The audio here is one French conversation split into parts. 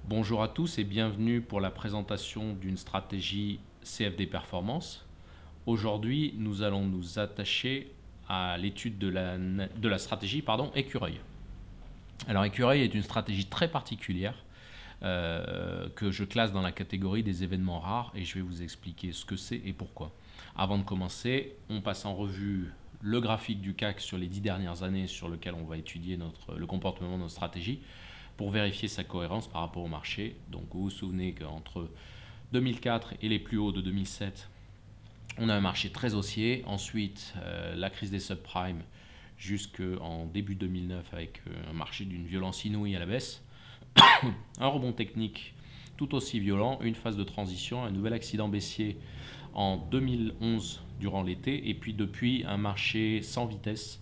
Bonjour à tous et bienvenue pour la présentation d'une stratégie CFD Performance. Aujourd'hui, nous allons nous attacher à l'étude de la stratégie écureuil. Alors écureuil est une stratégie très particulière que je classe dans la catégorie des événements rares et je vais vous expliquer ce que c'est et pourquoi. Avant de commencer, on passe en revue le graphique du CAC sur les 10 dernières années sur lequel on va étudier le comportement de notre stratégie pour vérifier sa cohérence par rapport au marché. Donc vous vous souvenez qu'entre 2004 et les plus hauts de 2007, on a un marché très haussier. Ensuite, la crise des subprimes jusqu'en début 2009 avec un marché d'une violence inouïe à la baisse. Un rebond technique tout aussi violent, une phase de transition, un nouvel accident baissier en 2011 durant l'été, et puis depuis un marché sans vitesse,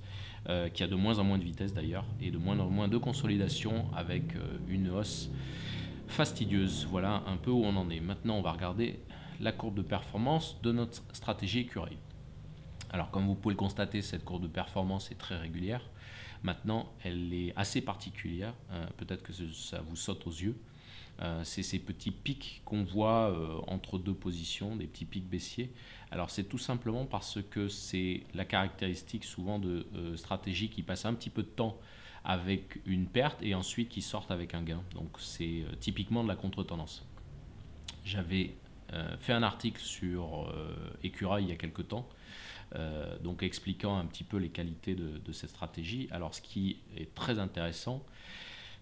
qui a de moins en moins de vitesse d'ailleurs, et de moins en moins de consolidation avec une hausse fastidieuse. Voilà un peu où on en est. Maintenant, on va regarder la courbe de performance de notre stratégie écureuil. Alors, comme vous pouvez le constater, cette courbe de performance est très régulière. Maintenant, elle est assez particulière. Peut-être que ça vous saute aux yeux. C'est ces petits pics qu'on voit entre deux positions, des petits pics baissiers. Alors c'est tout simplement parce que c'est la caractéristique souvent de stratégies qui passent un petit peu de temps avec une perte et ensuite qui sortent avec un gain. Donc c'est typiquement de la contre-tendance. J'avais fait un article sur Écureuil il y a quelques temps, donc expliquant un petit peu les qualités de cette stratégie. Alors ce qui est très intéressant,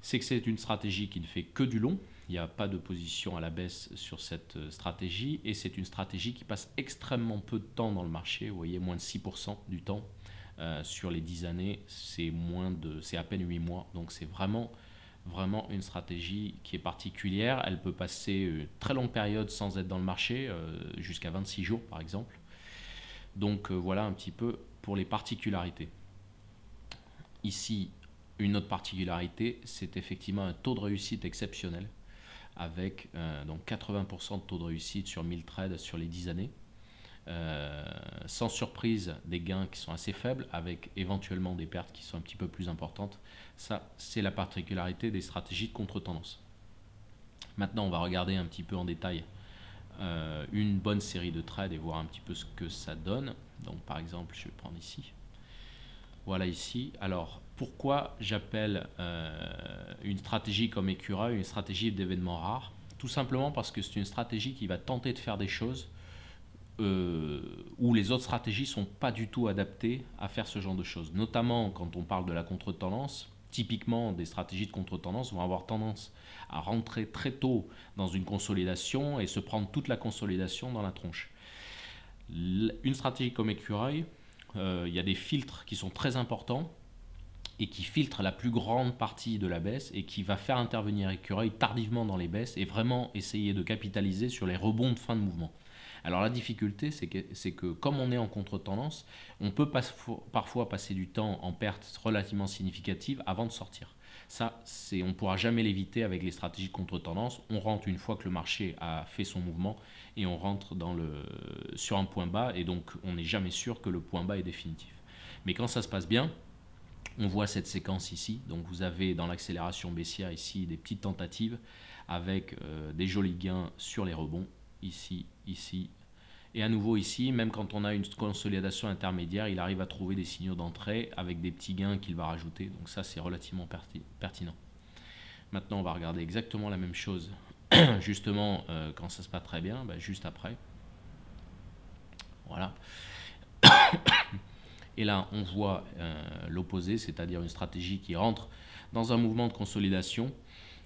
c'est que c'est une stratégie qui ne fait que du long. Il n'y a pas de position à la baisse sur cette stratégie et c'est une stratégie qui passe extrêmement peu de temps dans le marché. Vous voyez, moins de 6% du temps. Sur les 10 années, c'est à peine 8 mois. Donc c'est vraiment une stratégie qui est particulière. Elle peut passer une très longue période sans être dans le marché, jusqu'à 26 jours par exemple. Donc voilà un petit peu pour les particularités. Ici, une autre particularité, c'est effectivement un taux de réussite exceptionnel avec donc 80% de taux de réussite sur 1000 trades sur les 10 années. Sans surprise, des gains qui sont assez faibles avec éventuellement des pertes qui sont un petit peu plus importantes. Ça, c'est la particularité des stratégies de contre-tendance. Maintenant, on va regarder un petit peu en détail une bonne série de trades et voir un petit peu ce que ça donne. Donc par exemple, je vais prendre ici. Voilà ici. Alors, pourquoi j'appelle une stratégie comme écureuil une stratégie d'événements rares? Tout simplement parce que c'est une stratégie qui va tenter de faire des choses où les autres stratégies ne sont pas du tout adaptées à faire ce genre de choses. Notamment quand on parle de la contre-tendance, typiquement des stratégies de contre-tendance vont avoir tendance à rentrer très tôt dans une consolidation et se prendre toute la consolidation dans la tronche. Une stratégie comme écureuil, il y a des filtres qui sont très importants et qui filtrent la plus grande partie de la baisse et qui va faire intervenir écureuil tardivement dans les baisses et vraiment essayer de capitaliser sur les rebonds de fin de mouvement. Alors la difficulté, c'est que comme on est en contre-tendance, on peut parfois passer du temps en perte relativement significative avant de sortir. Ça, on ne pourra jamais l'éviter avec les stratégies de contre-tendance. On rentre une fois que le marché a fait son mouvement et on rentre sur un point bas et donc on n'est jamais sûr que le point bas est définitif. Mais quand ça se passe bien, on voit cette séquence ici. Donc vous avez dans l'accélération baissière ici des petites tentatives avec des jolis gains sur les rebonds. Ici, ici. Et à nouveau ici, même quand on a une consolidation intermédiaire, il arrive à trouver des signaux d'entrée avec des petits gains qu'il va rajouter. Donc ça, c'est relativement pertinent. Maintenant, on va regarder exactement la même chose, justement, quand ça se passe très bien, juste après. Voilà. Et là, on voit l'opposé, c'est-à-dire une stratégie qui rentre dans un mouvement de consolidation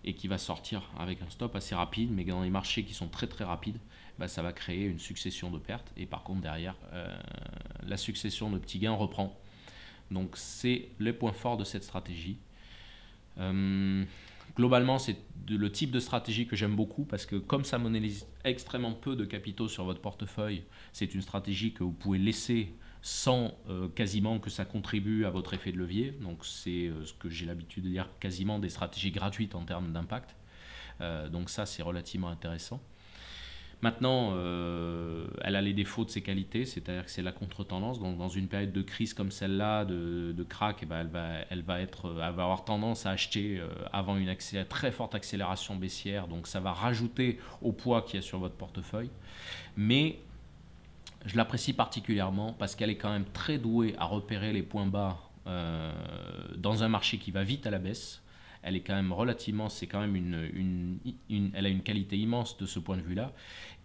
et qui va sortir avec un stop assez rapide, mais dans les marchés qui sont très très rapides, ça va créer une succession de pertes. Et par contre, derrière, la succession de petits gains reprend. Donc c'est le point fort de cette stratégie. Globalement, c'est le type de stratégie que j'aime beaucoup parce que comme ça monétise extrêmement peu de capitaux sur votre portefeuille, c'est une stratégie que vous pouvez laisser sans quasiment que ça contribue à votre effet de levier. Donc c'est ce que j'ai l'habitude de dire, quasiment des stratégies gratuites en termes d'impact. Donc ça, c'est relativement intéressant. Maintenant, elle a les défauts de ses qualités, c'est-à-dire que c'est la contre-tendance. Donc, dans une période de crise comme celle-là, de crack, eh ben, elle va avoir tendance à acheter avant une très forte accélération baissière. Donc, ça va rajouter au poids qu'il y a sur votre portefeuille. Mais je l'apprécie particulièrement parce qu'elle est quand même très douée à repérer les points bas dans un marché qui va vite à la baisse. Elle est quand même relativement, c'est quand même elle a une qualité immense de ce point de vue-là.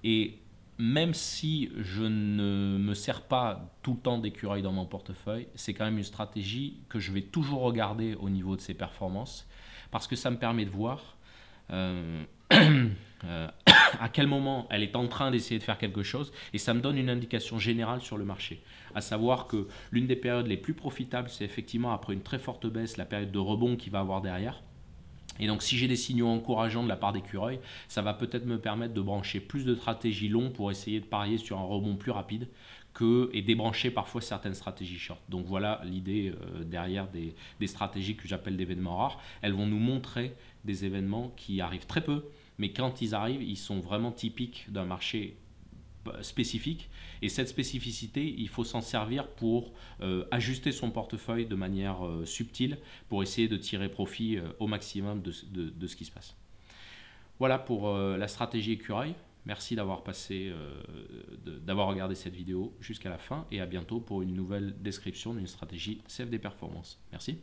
Et même si je ne me sers pas tout le temps d'écureuil dans mon portefeuille, c'est quand même une stratégie que je vais toujours regarder au niveau de ses performances parce que ça me permet de voir euh, à quel moment elle est en train d'essayer de faire quelque chose et ça me donne une indication générale sur le marché. À savoir que l'une des périodes les plus profitables, c'est effectivement après une très forte baisse, la période de rebond qu'il va avoir derrière. Et donc si j'ai des signaux encourageants de la part d'écureuil, ça va peut-être me permettre de brancher plus de stratégies longues pour essayer de parier sur un rebond plus rapide et débrancher parfois certaines stratégies short. Donc voilà l'idée derrière des stratégies que j'appelle d'événements rares. Elles vont nous montrer des événements qui arrivent très peu, mais quand ils arrivent, ils sont vraiment typiques d'un marché spécifique. Et cette spécificité, il faut s'en servir pour ajuster son portefeuille de manière subtile pour essayer de tirer profit au maximum de ce qui se passe. Voilà pour la stratégie écureuil. Merci d'avoir d'avoir regardé cette vidéo jusqu'à la fin et à bientôt pour une nouvelle description d'une stratégie CFD Performance. Merci.